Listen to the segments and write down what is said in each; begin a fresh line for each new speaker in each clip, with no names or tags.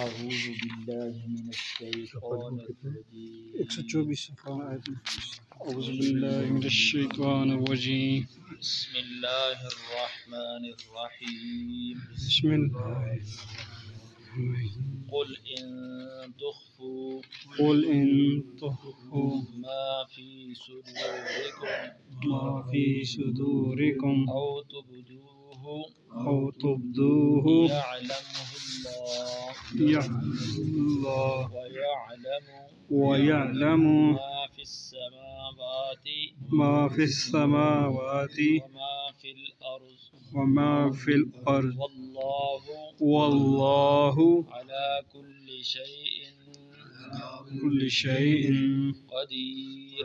أعوذ بالله من الشيطان الرجيم
124 أعوذ بالله من الشيطان الرجيم
بسم الله الرحمن الرحيم
بسم الله
قل إن تخفوا ما في صدوركم أو تبدوه يعلمه الله
ويعلم
ما في السماوات وما في الأرض
والله
على كل شيء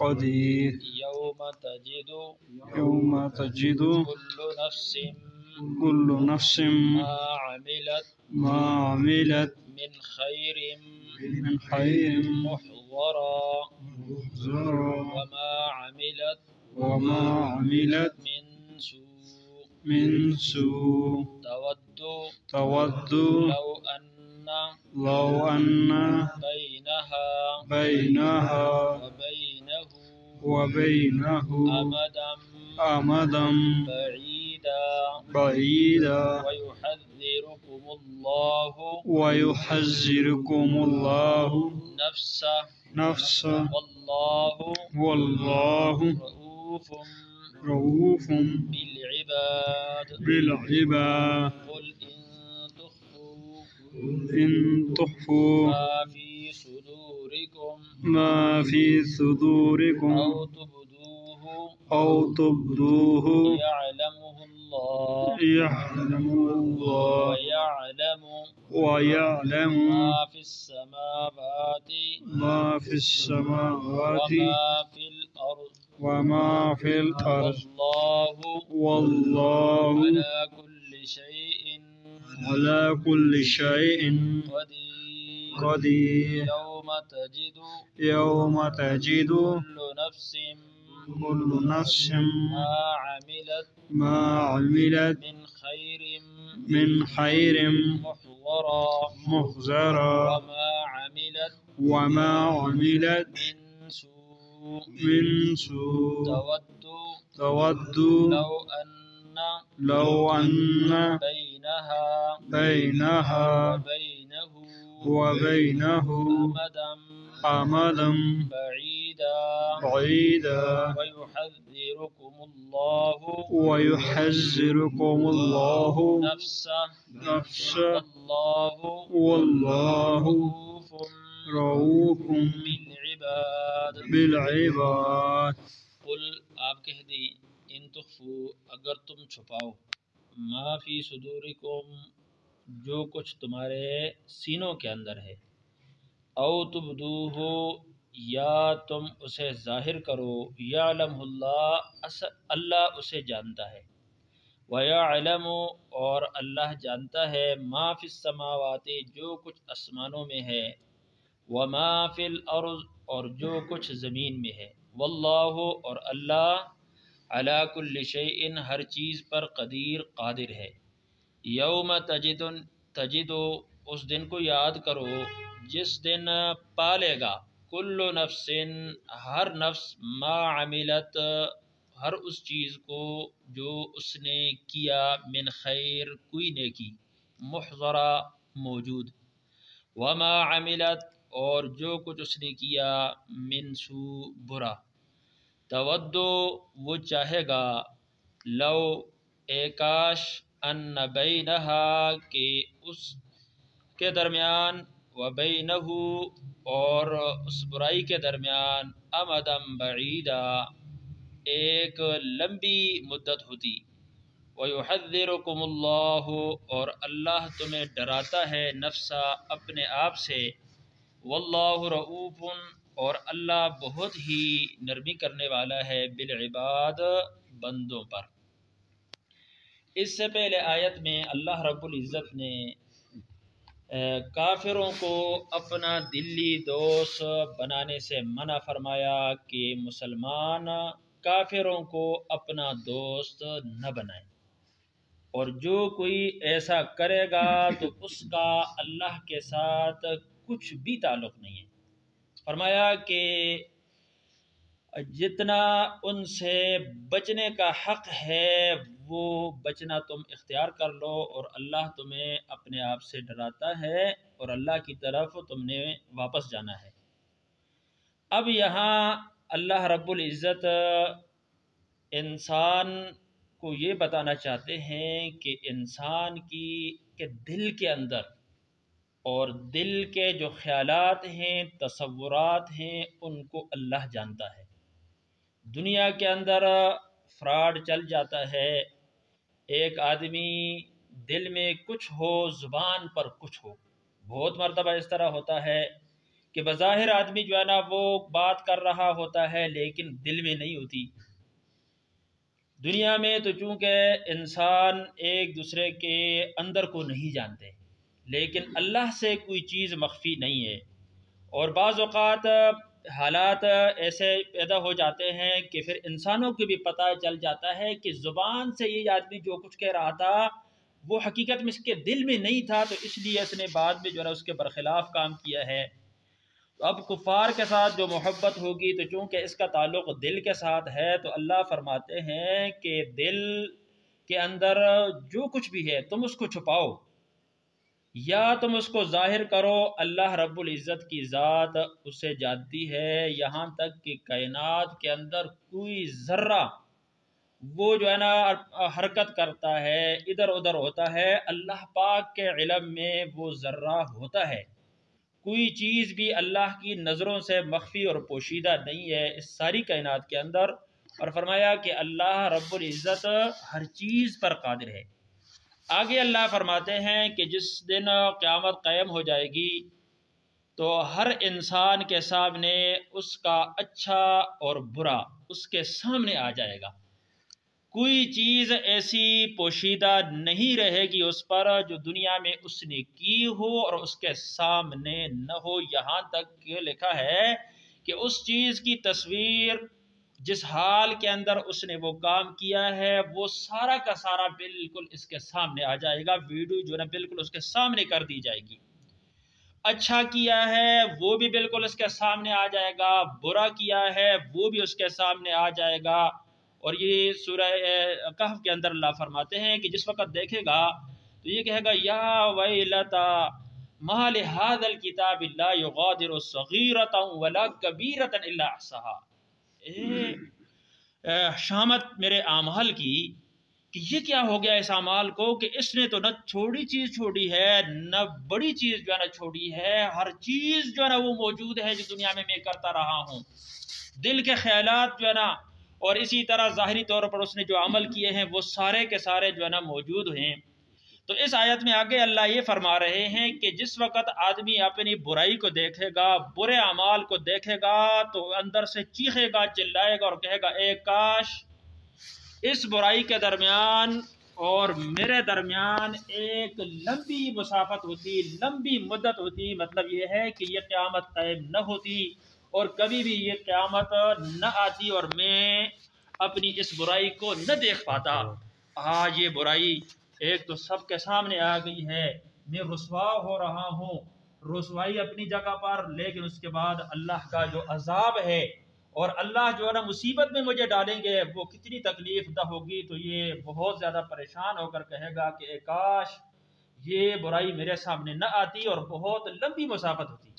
قدير
يوم تجد
كل نفس
ما عملت من خير محضرا وما عملت من سوء تود لو أن بينها وبينه أمدا بعيدا ويحذركم الله نفسه والله رؤوف بالعباد قل إن تخفوا ما في صدوركم أو تبدوه يعلمه الله ويعلم ما في السماوات وما في الأرض والله على كل شيء قدير يوم تجد كل نفس ما عملت من خير محضرا وما عملت من سوء تود لو أن بينها وبينه أمدا بعيدا ويحذركم الله نفسه والله رؤوف بالعباد قل آپ کہہ دیں ان تخفوا اگر تم چھپاؤ ما فی صدورکم جو کچھ تمہارے سینوں کے اندر ہے او تبدوہ یا تم اسے ظاہر کرو یعلم اللہ اسے جانتا ہے وَيَعْلَمُ اور اللہ جانتا ہے ما فی السماوات جو کچھ آسمانوں میں ہے وما فی الارض اور جو کچھ زمین میں ہے واللہ اور اللہ علی کل شیء ہر چیز پر قادر ہے یوم تجد اس دن کو یاد کرو جس دن پالے گا کل نفس ہر نفس ما عملت ہر اس چیز کو جو اس نے کیا من خیر کوئی نیکی محضرا موجود وما عملت اور جو کچھ اس نے کیا من سوء برا تود وہ چاہے گا لو کاش ان بینہا کہ اس کے درمیان وبینہ اور اس برائی کے درمیان امدم بعیدا ایک لمبی مدت ہوتی وَيُحَذِّرُكُمُ اللَّهُ اور اللہ تمہیں ڈراتا ہے نفسا اپنے آپ سے واللہ رؤوف اور اللہ بہت ہی نرمی کرنے والا ہے بالعباد بندوں پر۔ اس سے پہلے آیت میں اللہ رب العزت نے کافروں کو اپنا دلی دوست بنانے سے منع فرمایا کہ مسلمان کافروں کو اپنا دوست نہ بنائیں اور جو کوئی ایسا کرے گا تو اس کا اللہ کے ساتھ کچھ بھی تعلق نہیں ہے۔ فرمایا کہ جتنا ان سے بچنے کا حق ہے وہ بچنا تم اختیار کر لو، اور اللہ تمہیں اپنے آپ سے ڈراتا ہے اور اللہ کی طرف تم نے واپس جانا ہے۔ اب یہاں اللہ رب العزت انسان کو یہ بتانا چاہتے ہیں کہ انسان کے دل کے اندر اور دل کے جو خیالات ہیں، تصورات ہیں، ان کو اللہ جانتا ہے۔ دنیا کے اندر فراڈ چل جاتا ہے، ایک آدمی دل میں کچھ ہو، زبان پر کچھ ہو۔ بہت مرتبہ اس طرح ہوتا ہے کہ بظاہر آدمی جو ہے نا وہ بات کر رہا ہوتا ہے لیکن دل میں نہیں ہوتی۔ دنیا میں تو چونکہ انسان ایک دوسرے کے اندر کو نہیں جانتے، لیکن اللہ سے کوئی چیز مخفی نہیں ہے، اور بعض اوقات حالات ایسے پیدا ہو جاتے ہیں کہ پھر انسانوں کو بھی پتہ چل جاتا ہے کہ زبان سے یہ آدمی جو کچھ کہہ رہا تھا وہ حقیقت میں اس کے دل میں نہیں تھا، تو اس لیے اس نے بعد میں جو ہے اس کے برخلاف کام کیا ہے۔ تو اب کفار کے ساتھ جو محبت ہوگی تو چونکہ اس کا تعلق دل کے ساتھ ہے، تو اللہ فرماتے ہیں کہ دل کے اندر جو کچھ بھی ہے تم اس کو چھپاؤ یا تم اس کو ظاہر کرو، اللہ رب العزت کی ذات اسے جانتی ہے، یہاں تک کہ کائنات کے اندر کوئی ذرہ وہ جو ہے نا حرکت کرتا ہے، ادھر ادھر ہوتا ہے، اللہ پاک کے علم میں وہ ذرہ ہوتا ہے۔ کوئی چیز بھی اللہ کی نظروں سے مخفی اور پوشیدہ نہیں ہے اس ساری کائنات کے اندر، اور فرمایا کہ اللہ رب العزت ہر چیز پر قادر ہے۔ آگے اللہ فرماتے ہیں کہ جس دن قیامت قائم ہو جائے گی تو ہر انسان کے سامنے اس کا اچھا اور برا اس کے سامنے آ جائے گا۔ کوئی چیز ایسی پوشیدہ نہیں رہے گی اس پر جو دنیا میں اس نے کی ہو اور اس کے سامنے نہ ہو، یہاں تک کہ لکھا ہے کہ اس چیز کی تصویر جس حال کے اندر اس نے وہ کام کیا ہے وہ سارا کا سارا بالکل اس کے سامنے آ جائے گا، ویڈیو جو ہے نا بالکل اس کے سامنے کر دی جائے گی۔ اچھا کیا ہے وہ بھی بالکل اس کے سامنے آ جائے گا، برا کیا ہے وہ بھی اس کے سامنے آ جائے گا۔ اور یہ سورہ کہف کے اندر اللہ فرماتے ہیں کہ جس وقت دیکھے گا تو یہ کہے گا یا ویلتا ما لهذا الكتاب لا يغادر صغیرۃ ولا کبیرۃ الا احصاها۔ شامت میرے اعمال کی کہ یہ کیا ہو گیا اس اعمال کو کہ اس نے تو نہ چھوڑی چیز چھوڑی ہے نہ بڑی چیز جو ہے نا چھوڑی ہے، ہر چیز جو ہے نا وہ موجود ہے جو دنیا میں کرتا رہا ہوں، دل کے خیالات جو ہے نا اور اسی طرح ظاہری طور پر اس نے جو عمل کیے ہیں وہ سارے کے سارے جو ہے نا موجود ہیں۔ تو اس آیت میں آگے اللہ یہ فرما رہے ہیں کہ جس وقت آدمی اپنی برائی کو دیکھے گا، برے اعمال کو دیکھے گا تو اندر سے چیخے گا، چلائے گا اور کہے گا اے کاش اس برائی کے درمیان اور میرے درمیان ایک لمبی مسافت ہوتی، لمبی مدت ہوتی، مطلب یہ ہے کہ یہ قیامت قائم نہ ہوتی اور کبھی بھی یہ قیامت نہ آتی اور میں اپنی اس برائی کو نہ دیکھ پاتا۔ آج یہ برائی ایک تو سب کے سامنے آ گئی ہے، میں رسوا ہو رہا ہوں، رسوائی اپنی جگہ پر، لیکن اس کے بعد اللہ کا جو عذاب ہے اور اللہ جو ہے نا مصیبت میں مجھے ڈالیں گے وہ کتنی تکلیف دہ ہوگی۔ تو یہ بہت زیادہ پریشان ہو کر کہے گا کہ اے کاش یہ برائی میرے سامنے نہ آتی اور بہت لمبی مسافت ہوتی۔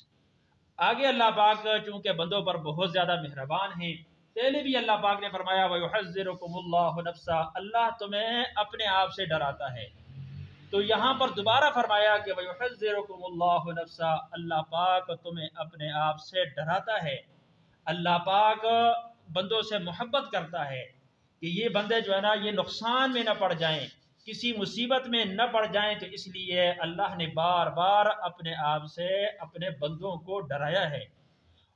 آگے اللہ پاک چونکہ بندوں پر بہت زیادہ مہربان ہیں، پہلے بھی اللہ پاک نے فرمایا وَيُحَذِّرُكُمُ اللَّهُ نَفْسَهُ، اللہ تمہیں اپنے آپ سے ڈراتا ہے۔ تو یہاں پر دوبارہ فرمایا کہ وَيُحَذِّرُكُمُ اللَّهُ نَفْسَهُ، اللہ پاک تمہیں اپنے آپ سے ڈراتا ہے۔ اللہ پاک بندوں سے محبت کرتا ہے کہ یہ بندے جو ہے نا یہ نقصان میں نہ پڑ جائیں، کسی مصیبت میں نہ پڑ جائیں، تو اس لیے اللہ نے بار بار اپنے آپ سے اپنے بندوں کو ڈرایا ہے۔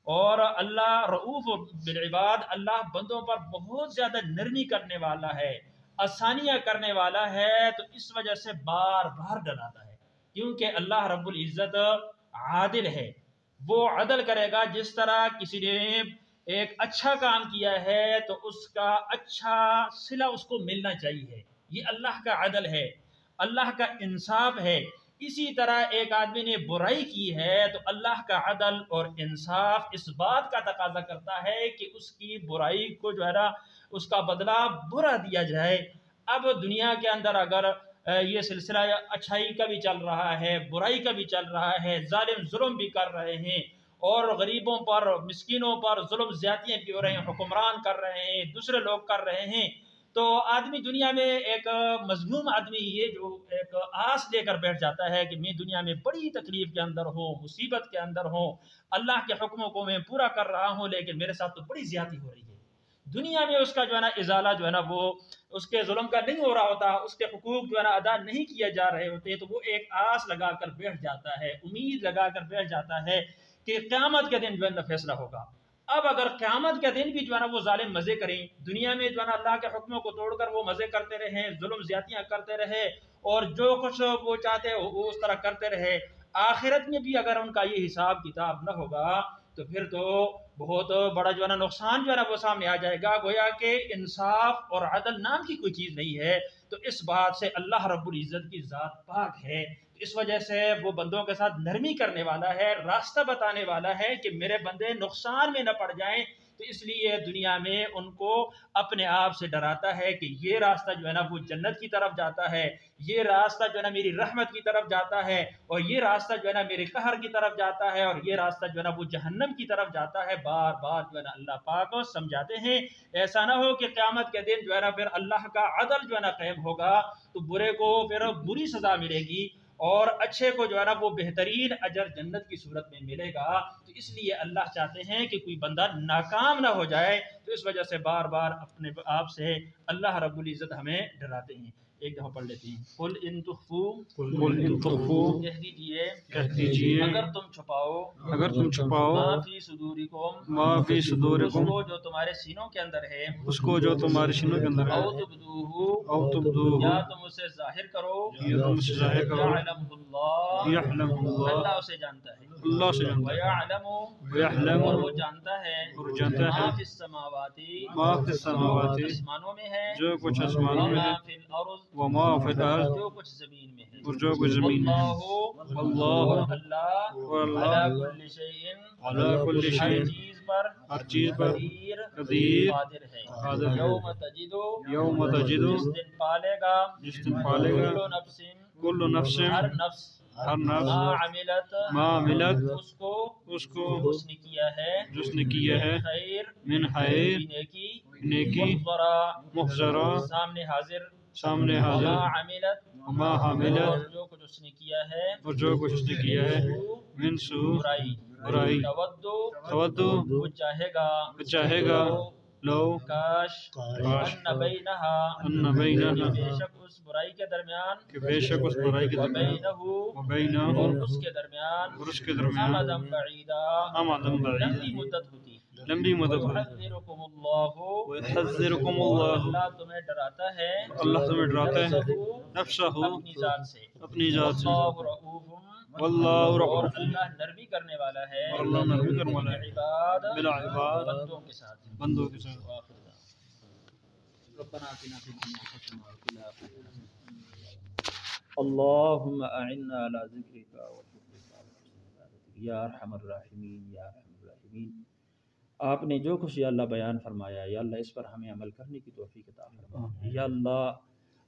اور اللہ رؤوف بالعباد، اللہ بندوں پر بہت زیادہ نرمی کرنے والا ہے، آسانیاں کرنے والا ہے، تو اس وجہ سے بار بار ڈراتا ہے، کیونکہ اللہ رب العزت عادل ہے، وہ عدل کرے گا۔ جس طرح کسی نے ایک اچھا کام کیا ہے تو اس کا اچھا صلہ اس کو ملنا چاہیے، یہ اللہ کا عدل ہے، اللہ کا انصاف ہے۔ اسی طرح ایک آدمی نے برائی کی ہے تو اللہ کا عدل اور انصاف اس بات کا تقاضا کرتا ہے کہ اس کی برائی کو جو ہے نا اس کا بدلہ برا دیا جائے۔ اب دنیا کے اندر اگر یہ سلسلہ اچھائی کا بھی چل رہا ہے، برائی کا بھی چل رہا ہے، ظالم ظلم بھی کر رہے ہیں اور غریبوں پر مسکینوں پر ظلم زیادتیاں بھی ہو رہے ہیں، حکمران کر رہے ہیں، دوسرے لوگ کر رہے ہیں، تو آدمی دنیا میں ایک مظلوم آدمی یہ جو ایک آس لے کر بیٹھ جاتا ہے کہ میں دنیا میں بڑی تکلیف کے اندر ہوں، مصیبت کے اندر ہوں، اللہ کے حکموں کو میں پورا کر رہا ہوں لیکن میرے ساتھ تو بڑی زیادتی ہو رہی ہے۔ دنیا میں اس کا جو ہے نا ازالہ جو ہے نا وہ اس کے ظلم کا نہیں ہو رہا ہوتا، اس کے حقوق جو ہے نا ادا نہیں کیے جا رہے ہوتے، تو وہ ایک آس لگا کر بیٹھ جاتا ہے، امید لگا کر بیٹھ جاتا ہے کہ قیامت کے دن جو ہے نا فیصلہ ہوگا۔ اب اگر قیامت کے دن بھی جو ہے نا وہ ظالم مزے کریں، دنیا میں جو ہے نا اللہ کے حکموں کو توڑ کر وہ مزے کرتے رہیں، ظلم زیادتیاں کرتے رہے اور جو کچھ وہ چاہتے وہ اس طرح کرتے رہے، آخرت میں بھی اگر ان کا یہ حساب کتاب نہ ہوگا تو پھر تو بہت بڑا جو ہے نا نقصان جو ہے نا وہ سامنے آ جائے گا، گویا کہ انصاف اور عدل نام کی کوئی چیز نہیں ہے۔ تو اس بات سے اللہ رب العزت کی ذات پاک ہے، اس وجہ سے وہ بندوں کے ساتھ نرمی کرنے والا ہے، راستہ بتانے والا ہے کہ میرے بندے نقصان میں نہ پڑ جائیں، تو اس لیے دنیا میں ان کو اپنے آپ سے ڈراتا ہے کہ یہ راستہ جو ہے نا وہ جنت کی طرف جاتا ہے، یہ راستہ جو ہے نا میری رحمت کی طرف جاتا ہے، اور یہ راستہ جو ہے نا میرے قہر کی طرف جاتا ہے، اور یہ راستہ جو ہے نا وہ جہنم کی طرف جاتا ہے۔ بار بار جو ہے نا اللہ پاک کو سمجھاتے ہیں، ایسا نہ ہو کہ قیامت کے دن جو ہے نا پھر اللہ کا عدل جو ہے نا قائم ہوگا تو برے کو پھر بری سزا ملے گی اور اچھے کو جو ہے نا وہ بہترین اجر جنت کی صورت میں ملے گا۔ تو اس لیے اللہ چاہتے ہیں کہ کوئی بندہ ناکام نہ ہو جائے، تو اس وجہ سے بار بار اپنے آپ سے اللہ رب العزت ہمیں ڈراتے ہیں۔ ایک دفعہ پڑھ لیتے ہیں، قل ان تخفو، کہہ دیجئے، اگر تم چھپاؤ، ما فی صدورکم، اس کو جو تمہارے سینوں کے اندر ہے، او تبدوہ، یا تم اسے ظاہر کرو، یعلمہ اللہ، اللہ اسے جانتا ہے، ویعلم، اور وہ جانتا ہے، ما فی السماوات، آسمانوں میں ہے،
جو کچھ آسمانوں میں ہے،
وما فی الارض،
وما فی الارض،
جو کچھ زمین میں ہے،
اور جو کچھ زمین میں ہے،
واللہ، اللہ، علی کل شیء، ہر چیز پر قدیر، قادر ہے، یوم تجد، جس دن پالے گا، کل نفس، ہر نفس، ما عملت، اس کو جس نے کیا ہے، من خیر، نیکی، محضرہ، سامنے حاضر، وما عملت، اور جو کچھ اس نے کیا ہے، من سوء، برائی، تودو، وہ چاہے گا، لو، کاش، ان بینہا، بے شک اس برائی کے درمیان، وبینہ، اور اس کے درمیان، امدم بعیدا، لمبی مدت ہوتی، ویحذرکم اللہ، اللہ تمہیں ڈراتا ہے، نفسہ، اپنی ذات سے، واللہ رؤوف، اور اللہ نرمی کرنے والا ہے، بالعباد، بندوں کے ساتھ۔ ربنا آتنا فی الدنیا حسنہ وفی الآخرۃ حسنہ اللهم اعنا على ذکرک وشکرک وحسن عبادتک یا ارحم الراحمین یا ارحم الراحمین۔ آپ نے جو کچھ یا اللہ بیان فرمایا، یا اللہ اس پر ہمیں عمل کرنے کی توفیق عطا فرما۔ یا اللہ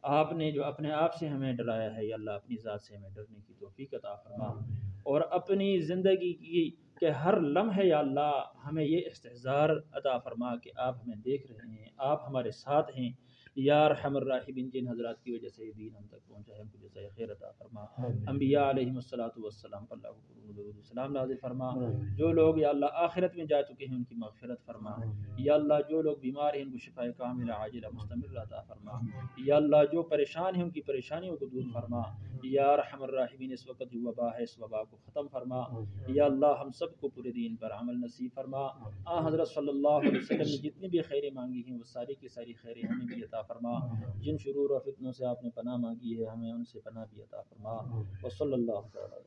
آپ نے جو اپنے آپ سے ہمیں ڈرایا ہے، یا اللہ اپنی ذات سے ہمیں ڈرنے کی توفیق عطا فرما، اور اپنی زندگی کی کہ ہر لمحے یا اللہ ہمیں یہ استحضار عطا فرما کہ آپ ہمیں دیکھ رہے ہیں، آپ ہمارے ساتھ ہیں، یا ارحم الراحمین۔ جن حضرات کی وجہ سے یہ دین ہم تک پہنچا ہے ان کو جزائے خیر عطا فرما، انبیاء علیہم الصلوۃ والسلام پر اللہ کو درود و سلام نازل فرما، جو لوگ یا اللہ آخرت میں جا چکے ہیں ان کی مغفرت فرما، یا اللہ جو لوگ بیمار ہیں ان کو شفاء کاملہ عاجلہ مستمرہ عطا فرما، یا اللہ جو پریشان ہیں ان کی پریشانیوں کو دور فرما، یا ارحم الراحمین۔ اس وقت جو وبا ہے اس وبا کو ختم فرما، یا اللہ ہم سب کو پورے دین پر عمل نصیب فرما۔ حضرت صلی اللہ علیہ وسلم نے جتنی بھی خیریں مانگی ہیں وہ ساری کی ساری خیریں ہمیں بھی عطا فرما، جن شرور و فتنوں سے آپ نے پناہ مانگی ہے ہمیں ان سے پناہ بھی عطا فرما، وصلی اللہ تعالی